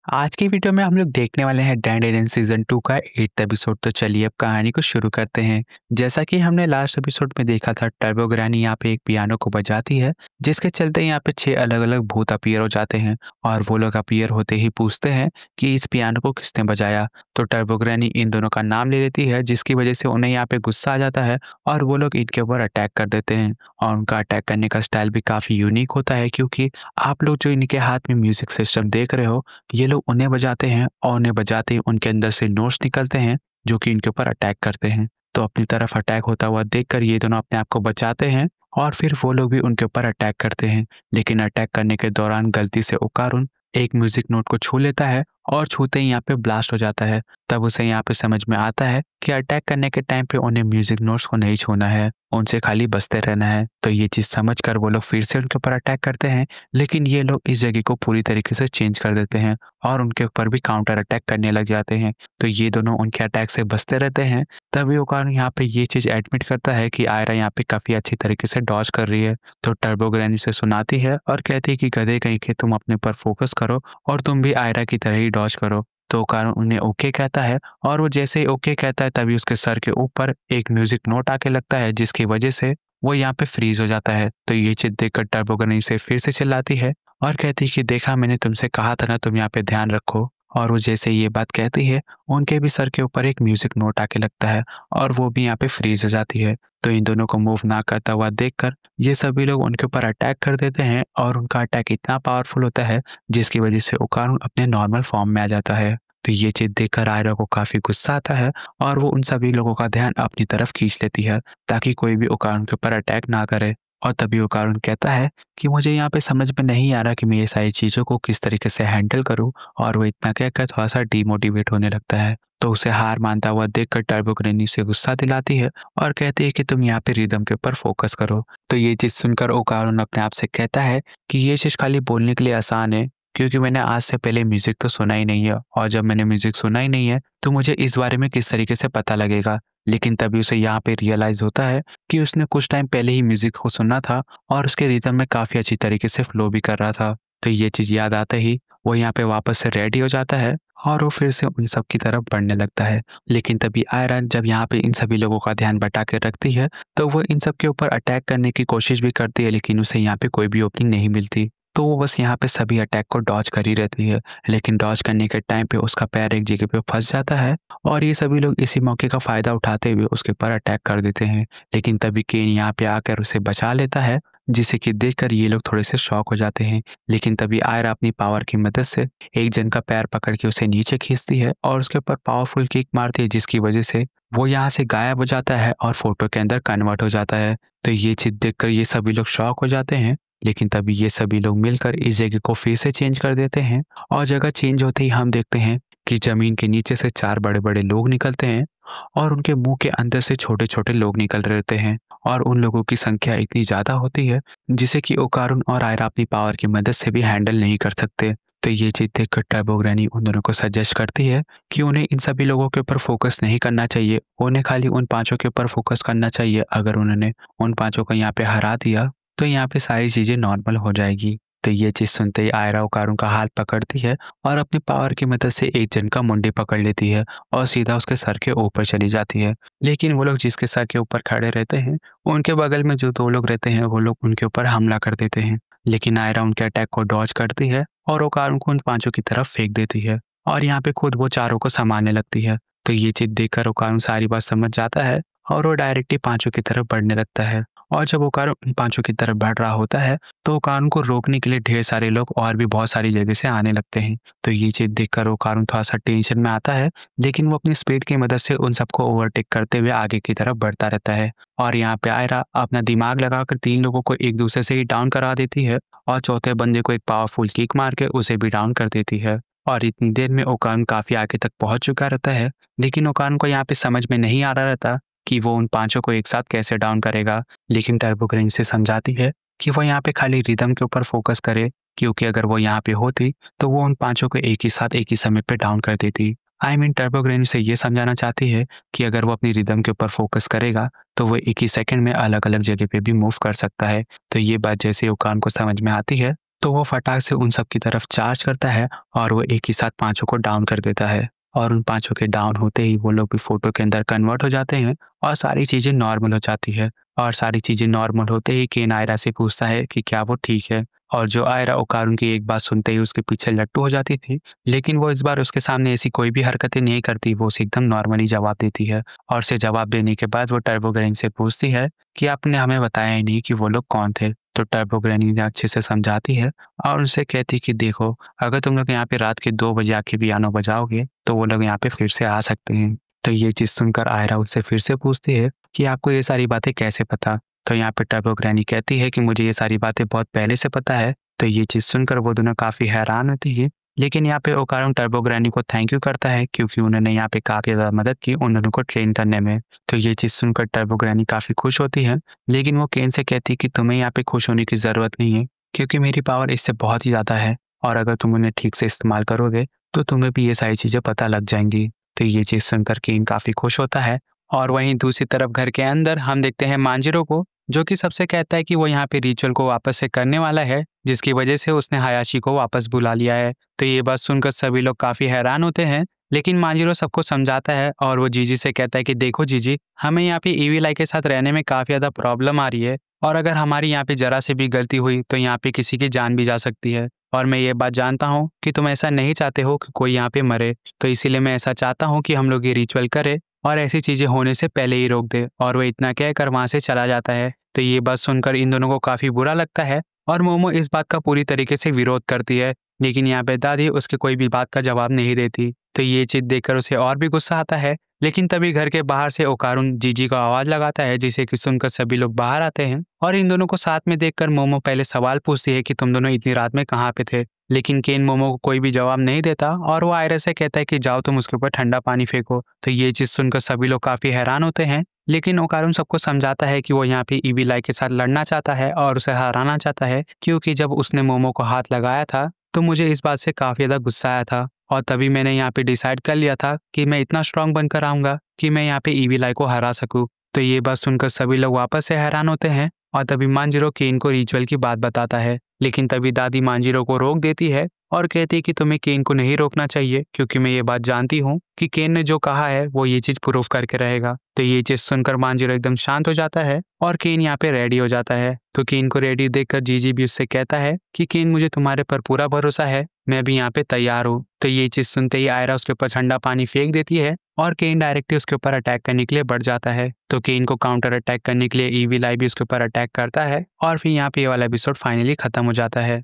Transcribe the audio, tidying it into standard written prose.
आज की वीडियो में हम लोग देखने वाले हैं डैंडेलियन सीजन 2 का 8th एपिसोड। तो चलिए अब कहानी को शुरू करते हैं। जैसा कि हमने लास्ट एपिसोड में देखा था, टर्बो ग्रैनी यहाँ पे एक पियानो को बजाती है, जिसके चलते यहाँ पे 6 अलग-अलग भूत अपीयर हो जाते हैं और वो लोग अपीयर होते ही पूछते हैं कि इस पियानो को किसने बजाया। तो टर्बो ग्रैनी इन दोनों का नाम ले लेती है, जिसकी वजह से उन्हें यहाँ पे गुस्सा आ जाता है और वो लोग इनके ऊपर अटैक कर देते हैं। और उनका अटैक करने का स्टाइल भी काफ़ी यूनिक होता है, क्योंकि आप लोग जो इनके हाथ में म्यूजिक सिस्टम देख रहे हो, ये लोग उन्हें बजाते हैं और उन्हें बजाते ही उनके अंदर से नोट्स निकलते हैं जो कि इनके ऊपर अटैक करते हैं। तो अपनी तरफ अटैक होता हुआ देखकर ये दोनों अपने आप को बचाते हैं और फिर वो लोग भी उनके ऊपर अटैक करते हैं। लेकिन अटैक करने के दौरान गलती से ओकारुन एक म्यूजिक नोट को छू लेता है और छूते ही यहाँ पे ब्लास्ट हो जाता है। तब उसे यहाँ पे समझ में आता है कि अटैक करने के टाइम पे उन्हें म्यूजिक नोट्स को नहीं छूना है, उनसे खाली बजते रहना है। तो ये चीज़ समझकर वो लोग फिर से उनके ऊपर अटैक करते हैं, लेकिन ये लोग इस जगह को पूरी तरीके से चेंज कर देते हैं और उनके ऊपर भी काउंटर अटैक करने लग जाते हैं। तो ये दोनों उनके अटैक से बचते रहते हैं। तभी ओकारुन यहाँ पे ये चीज़ एडमिट करता है कि आयरा यहाँ पे काफ़ी अच्छी तरीके से डॉज कर रही है। तो टर्बो ग्रैनी से सुनाती है और कहती है कि गधे कहीं के, तुम अपने पर फोकस करो और तुम भी आयरा की तरह ही डॉज करो। तो ओकारुन उन्हें ओके कहता है और वो जैसे ही ओके कहता है तभी उसके सर के ऊपर एक म्यूजिक नोट आके लगता है, जिसकी वजह से वो यहाँ पे फ्रीज हो जाता है। तो ये चीज देखकर टर्बो ग्रैनी से फिर से चिल्लाती है और कहती है कि देखा, मैंने तुमसे कहा था ना, तुम यहाँ पे ध्यान रखो। और वो जैसे ये बात कहती है, उनके भी सर के ऊपर एक म्यूजिक नोट आके लगता है और वो भी यहाँ पे फ्रीज हो जाती है। तो इन दोनों को मूव ना करता हुआ देखकर ये सभी लोग उनके ऊपर अटैक कर देते हैं और उनका अटैक इतना पावरफुल होता है जिसकी वजह से ओकारुन अपने नॉर्मल फॉर्म में आ जाता है। तो ये चीज देखकर आयरा को काफी गुस्सा आता है और वो उन सभी लोगों का ध्यान अपनी तरफ खींच लेती है ताकि कोई भी ओकारुन के ऊपर अटैक ना करे। और तभी ओकारुन कहता है कि मुझे यहाँ पे समझ में नहीं आ रहा कि मैं ये सारी चीज़ों को किस तरीके से हैंडल करूँ। और वो इतना कहकर थोड़ा सा डीमोटिवेट होने लगता है। तो उसे हार मानता हुआ देखकर टर्बो ग्रैनी से गुस्सा दिलाती है और कहती है कि तुम यहाँ पे रिदम के ऊपर फोकस करो। तो ये चीज़ सुनकर ओकारुन अपने आप से कहता है कि ये चीज़ खाली बोलने के लिए आसान है, क्योंकि मैंने आज से पहले म्यूजिक तो सुना ही नहीं है और जब मैंने म्यूजिक सुना ही नहीं है तो मुझे इस बारे में किस तरीके से पता लगेगा। लेकिन तभी उसे यहाँ पे रियलाइज होता है कि उसने कुछ टाइम पहले ही म्यूजिक को सुना था और उसके रिदम में काफी अच्छी तरीके से फ्लो भी कर रहा था। तो ये चीज याद आते ही वो यहाँ पे वापस से रेडी हो जाता है और वो फिर से उन सब की तरफ बढ़ने लगता है। लेकिन तभी आयरा जब यहाँ पे इन सभी लोगों का ध्यान बटा के रखती है तो वो इन सब के ऊपर अटैक करने की कोशिश भी करती है, लेकिन उसे यहाँ पे कोई भी ओपनिंग नहीं मिलती। तो वो बस यहाँ पे सभी अटैक को डॉज कर ही रहती है। लेकिन डॉज करने के टाइम पे उसका पैर एक जगह पे फंस जाता है और ये सभी लोग इसी मौके का फायदा उठाते हुए उसके ऊपर अटैक कर देते हैं। लेकिन तभी केन यहाँ पे आकर उसे बचा लेता है, जिसे कि देखकर ये लोग थोड़े से शॉक हो जाते हैं। लेकिन तभी आयरा अपनी पावर की मदद से एक जन का पैर पकड़ के उसे नीचे खींचती है और उसके ऊपर पावरफुल किक मारती है, जिसकी वजह से वो यहाँ से गायब हो जाता है और फोटो के अंदर कन्वर्ट हो जाता है। तो ये चीज देखकर ये सभी लोग शॉक हो जाते हैं। लेकिन तभी ये सभी लोग मिलकर इस जगह को फिर से चेंज कर देते हैं और जगह चेंज होते ही हम देखते हैं कि जमीन के नीचे से 4 बड़े-बड़े लोग निकलते हैं और उनके मुंह के अंदर से छोटे-छोटे लोग निकल रहते हैं और उन लोगों की संख्या इतनी ज्यादा होती है जिसे कि ओकारुन और आयरा अपनी पावर की मदद से भी हैंडल नहीं कर सकते। तो ये चीज देखकर टर्बो ग्रैनी उन दोनों को सजेस्ट करती है कि उन्हें इन सभी लोगों के ऊपर फोकस नहीं करना चाहिए, उन्हें खाली उन 5 के ऊपर फोकस करना चाहिए। अगर उन्होंने उन 5 को यहाँ पे हरा दिया तो यहाँ पे सारी चीजें नॉर्मल हो जाएगी। तो ये चीज सुनते ही आयरा ओकारुन का हाथ पकड़ती है और अपनी पावर की मदद से एक जन का मुंडी पकड़ लेती है और सीधा उसके सर के ऊपर चली जाती है। लेकिन वो लोग जिसके सर के ऊपर खड़े रहते हैं, उनके बगल में जो 2 लोग रहते हैं वो लोग उनके ऊपर हमला कर देते हैं। लेकिन आयरा उनके अटैक को डॉज करती है और ओकारुन को उन 5 की तरफ फेंक देती है और यहाँ पे खुद वो चारों को संभालने लगती है। तो ये चीज देखकर ओकारुन सारी बात समझ जाता है और वो डायरेक्टली 5 की तरफ बढ़ने लगता है। और जब ओकारुन उन 5 की तरफ बढ़ रहा होता है तो ओकारुन को रोकने के लिए ढेर सारे लोग और भी बहुत सारी जगह से आने लगते हैं। तो ये चीज देखकर ओकारुन थोड़ा सा टेंशन में आता है, लेकिन वो अपनी स्पीड की मदद से उन सबको ओवरटेक करते हुए आगे की तरफ बढ़ता रहता है। और यहाँ पे आयरा अपना दिमाग लगाकर 3 लोगों को एक दूसरे से ही डाउन करा देती है और चौथे बंदे को एक पावरफुल किक मार के उसे भी डाउन कर देती है। और इतनी देर में ओकारुन काफी आगे तक पहुंच चुका रहता है, लेकिन ओकारुन को यहाँ पे समझ में नहीं आ रहा रहता कि वो उन 5 को एक साथ कैसे डाउन करेगा। लेकिन टर्बो ग्रैनी से समझाती है कि वो यहाँ पे खाली रिदम के ऊपर फोकस करे, क्योंकि अगर वो यहाँ पे होती तो वो उन 5 को एक ही साथ एक ही समय पे डाउन कर देती। टर्बो ग्रैनी से ये समझाना चाहती है कि अगर वो अपनी रिदम के ऊपर फोकस करेगा तो वो एक ही सेकंड में अलग अलग जगह पे भी मूव कर सकता है। तो ये बात जैसे ओकारुन को समझ में आती है तो वो फटाक से उन सब की तरफ चार्ज करता है और वो एक ही साथ पाँचों को डाउन कर देता है। और उन पाँचों के डाउन होते ही वो लोग भी फ़ोटो के अंदर कन्वर्ट हो जाते हैं और सारी चीज़ें नॉर्मल हो जाती है। और सारी चीज़ें नॉर्मल होते ही केन आयरा से पूछता है कि क्या वो ठीक है? और जो आयरा ओकारुन की एक बात सुनते ही उसके पीछे लट्टू हो जाती थी, लेकिन वो इस बार उसके सामने ऐसी कोई भी हरकतें नहीं करती, वो उसे एकदम नॉर्मली जवाब देती है। और उसे जवाब देने के बाद वो टर्बो ग्रैनी से पूछती है कि आपने हमें बताया ही नहीं कि वो लोग कौन थे? तो टर्बो ग्रैनी ने अच्छे से समझाती है और उनसे कहती कि देखो, अगर तुम लोग यहाँ पे रात के 2 बजे आके पियानो बजाओगे, तो वो लोग यहाँ पे फिर से आ सकते हैं। तो ये चीज़ सुनकर आयरा उससे फिर से पूछती है कि आपको ये सारी बातें कैसे पता? तो यहाँ पे टर्बो ग्रैनी कहती है कि मुझे ये सारी बातें बहुत पहले से पता है। तो ये चीज़ सुनकर वो दोनों काफ़ी हैरान होती है। लेकिन यहाँ पे ओकारुन टर्बो ग्रैनी को थैंक यू करता है क्योंकि उन्होंने यहाँ पे काफ़ी ज़्यादा मदद की उन दोनों को ट्रेन करने में। तो ये चीज़ सुनकर टर्बो ग्रैनी काफ़ी खुश होती है, लेकिन वो केन से कहती है कि तुम्हें यहाँ पे खुश होने की ज़रूरत नहीं है क्योंकि मेरी पावर इससे बहुत ही ज़्यादा है और अगर तुम उन्हें ठीक से इस्तेमाल करोगे, तो तुम्हें भी ये सारी चीज़ें पता लग जाएँगी। तो ये चीज़ सुनकर केन काफ़ी खुश होता है। और वहीं दूसरी तरफ घर के अंदर हम देखते हैं मांजिरो को, जो कि सबसे कहता है कि वो यहाँ पे रिचुअल को वापस से करने वाला है, जिसकी वजह से उसने हायाशी को वापस बुला लिया है। तो ये बात सुनकर सभी लोग काफ़ी हैरान होते हैं, लेकिन मांजिरो सबको समझाता है और वो जीजी से कहता है कि देखो जीजी, हमें यहाँ पे ईवी के साथ रहने में काफ़ी ज़्यादा प्रॉब्लम आ रही है और अगर हमारी यहाँ पे ज़रा से भी गलती हुई, तो यहाँ पे किसी की जान भी जा सकती है। और मैं ये बात जानता हूँ कि तुम ऐसा नहीं चाहते हो कि कोई यहाँ पे मरे, तो इसीलिए मैं ऐसा चाहता हूँ कि हम लोग ये रिचुअल करें और ऐसी चीज़ें होने से पहले ही रोक दे। और वो इतना कहकर वहाँ से चला जाता है। तो ये बात सुनकर इन दोनों को काफ़ी बुरा लगता है और मोमो इस बात का पूरी तरीके से विरोध करती है, लेकिन यहाँ पे दादी उसके कोई भी बात का जवाब नहीं देती। तो ये चीज़ देखकर उसे और भी गुस्सा आता है, लेकिन तभी घर के बाहर से ओकारुन जीजी को आवाज़ लगाता है, जिसे कि सुनकर सभी लोग बाहर आते हैं। और इन दोनों को साथ में देखकर मोमो पहले सवाल पूछती है कि तुम दोनों इतनी रात में कहाँ पे थे, लेकिन केन मोमो को कोई भी जवाब नहीं देता और वो आयरा से कहता है कि जाओ तुम उसके ऊपर ठंडा पानी फेंको। तो ये चीज़ सुनकर सभी लोग काफ़ी हैरान होते हैं, लेकिन ओकारुन सबको समझाता है कि वो यहाँ पे ईवी के साथ लड़ना चाहता है और उसे हराना चाहता है, क्योंकि जब उसने मोमो को हाथ लगाया था तो मुझे इस बात से काफ़ी ज़्यादा गुस्सा आया था और तभी मैंने यहाँ पे डिसाइड कर लिया था कि मैं इतना स्ट्रांग बनकर आऊँगा कि मैं यहाँ पे ईवी को हरा सकूँ। तो ये बात सुनकर सभी लोग वापस से हैरान होते हैं और तभी मांजिरो केन को रिचुअल की बात बताता है, लेकिन तभी दादी मांजिरो को रोक देती है और कहती है कि तुम्हें केन को नहीं रोकना चाहिए क्योंकि मैं ये बात जानती हूँ कि केन ने जो कहा है वो ये चीज़ प्रूफ करके रहेगा। तो ये चीज़ सुनकर मांजिरो एकदम शांत हो जाता है और केन यहाँ पे रेडी हो जाता है। तो केन को रेडी देखकर जीजी भी उससे कहता है कि केन मुझे तुम्हारे पर पूरा भरोसा है, मैं भी यहाँ पे तैयार हूँ। तो ये चीज़ सुनते ही आयरा उसके ऊपर ठंडा पानी फेंक देती है और केन डायरेक्टली उसके ऊपर अटैक करने के लिए बढ़ जाता है। तो केन को काउंटर अटैक करने के लिए ईवी भी उसके ऊपर अटैक करता है और फिर यहाँ पे ये वाला एपिसोड फाइनली खत्म हो जाता है।